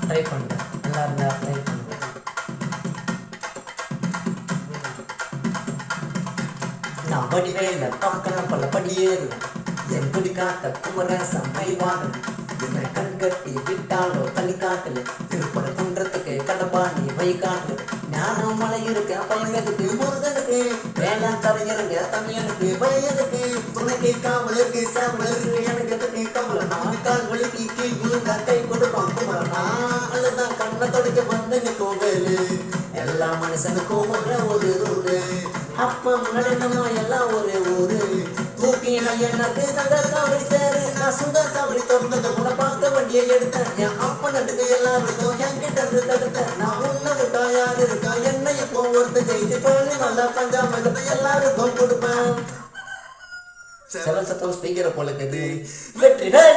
Try பண்ணுறேன். நல்லா இருந்தா ட்ரை பண்ணுறேன். நான் படிவேல பார்க்கலாம் பல படியேறுவேன். என் குடி காட்ட குமரேசம் மைவாங்க. இவன் கண் கட்டி விட்டாலோ தனி காட்டல. திருப்பட குன்றத்துக்கு கடப்பாணி வை காட்டல. ஞானம் மலை இருக்க பயங்கதுக்கு முருகனுக்கு. வேளாண் தரையருங்க தமிழனுக்கு பயனுக்கு. துணைக்கு காவலுக்கு சாவலுக்கு எனக்கு எதுக்கு கவலனா. கால் வலிக்கு கீழ் விழுந்தா கை கொடுப்பான் குமரனா. அல்லதான் கண்ணை தொடக்க வந்து நிற்கும் வேலு. எல்லா மனுஷனுக்கும் ஒரு ரூலு. அப்ப முன்னாடி நம்ம எல்லாம் ஒரே ஊரு. தூக்கி நான் எனக்கு தங்க காவடி சேரு. நான் சுதா காவடி திறந்தது உன பார்க்க வண்டியை எடுத்தேன். என் அப்ப நட்டுக்கு எல்லாருக்கும் என்கிட்ட இருந்து தடுத்தேன். நான் உன்னை விட்டா யாரு இருக்கா என்னை இப்போ ஒருத்த ஜெயிச்சு பண்ணி நல்லா பஞ்சாம எல்லாருக்கும் கொடுப்பேன். செவன் சத்தம் ஸ்பீக்கரை போல இருக்குது. வெற்றிகள்.